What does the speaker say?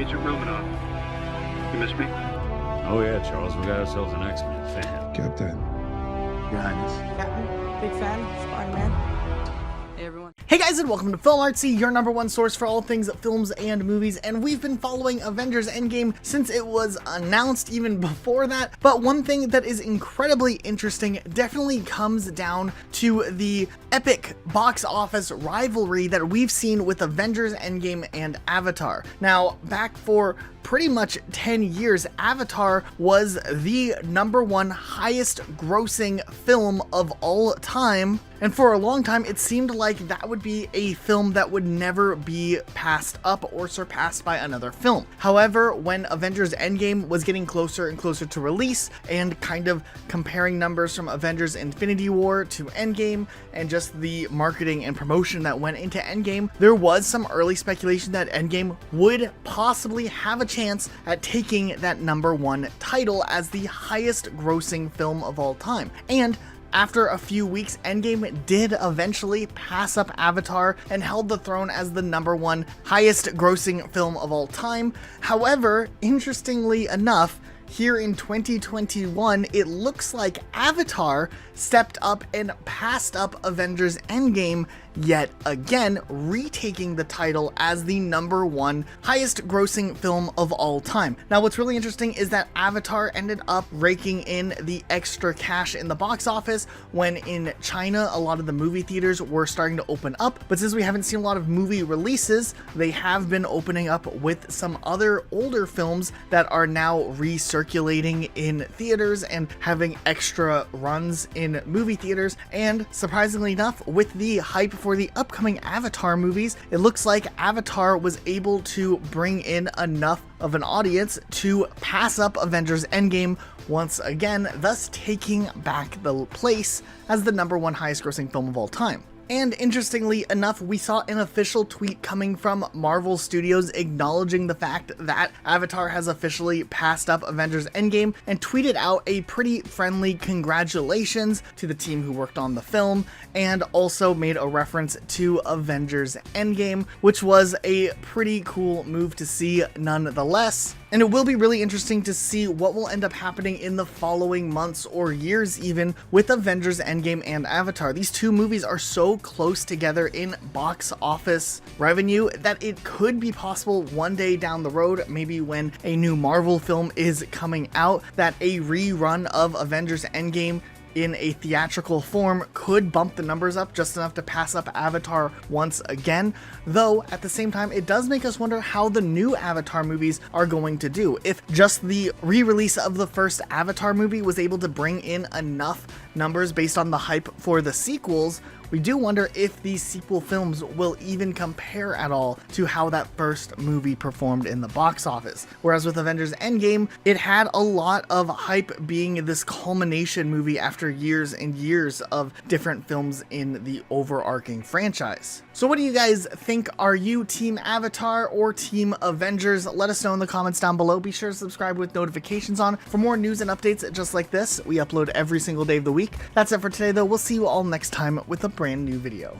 Agent Romanoff. You miss me? Oh yeah, Charles, we got ourselves an X-Men fan. Captain. Your Highness. Captain, big fan, Spider-Man. Hey everyone. Hey guys, and welcome to Film Artsy, your #1 source for all things films and movies, and we've been following Avengers Endgame since it was announced, even before that. But one thing that is incredibly interesting definitely comes down to the epic box office rivalry that we've seen with Avengers Endgame and Avatar. Now, back for pretty much 10 years, Avatar was the #1 highest grossing film of all time. And for a long time, it seemed like that would be a film that would never be passed up or surpassed by another film. However, when Avengers Endgame was getting closer and closer to release, and kind of comparing numbers from Avengers Infinity War to Endgame, and just the marketing and promotion that went into Endgame, there was some early speculation that Endgame would possibly have a chance at taking that #1 title as the highest grossing film of all time. And after a few weeks, Endgame did eventually pass up Avatar and held the throne as the #1 highest grossing film of all time. However, interestingly enough, here in 2021, it looks like Avatar stepped up and passed up Avengers Endgame yet again, retaking the title as the #1 highest grossing film of all time. Now, what's really interesting is that Avatar ended up raking in the extra cash in the box office when in China, a lot of the movie theaters were starting to open up. But since we haven't seen a lot of movie releases, they have been opening up with some other older films that are now recirculating in theaters and having extra runs in movie theaters. And surprisingly enough, with the hype for the upcoming Avatar movies, it looks like Avatar was able to bring in enough of an audience to pass up Avengers Endgame once again, thus taking back the place as the #1 highest grossing film of all time. And interestingly enough, we saw an official tweet coming from Marvel Studios acknowledging the fact that Avatar has officially passed up Avengers Endgame, and tweeted out a pretty friendly congratulations to the team who worked on the film, and also made a reference to Avengers Endgame, which was a pretty cool move to see nonetheless. And it will be really interesting to see what will end up happening in the following months or years even with Avengers Endgame and Avatar. These two movies are so close together in box office revenue that it could be possible one day down the road, maybe when a new Marvel film is coming out, that a rerun of Avengers Endgame in a theatrical form could bump the numbers up just enough to pass up Avatar once again. Though at the same time, it does make us wonder how the new Avatar movies are going to do. If just the re-release of the first Avatar movie was able to bring in enough numbers based on the hype for the sequels, we do wonder if these sequel films will even compare at all to how that first movie performed in the box office. Whereas with Avengers Endgame, it had a lot of hype being this culmination movie after years and years of different films in the overarching franchise. So what do you guys think? Are you Team Avatar or Team Avengers? Let us know in the comments down below. Be sure to subscribe with notifications on for more news and updates just like this. We upload every single day of the week. That's it for today though. We'll see you all next time with a brand new video.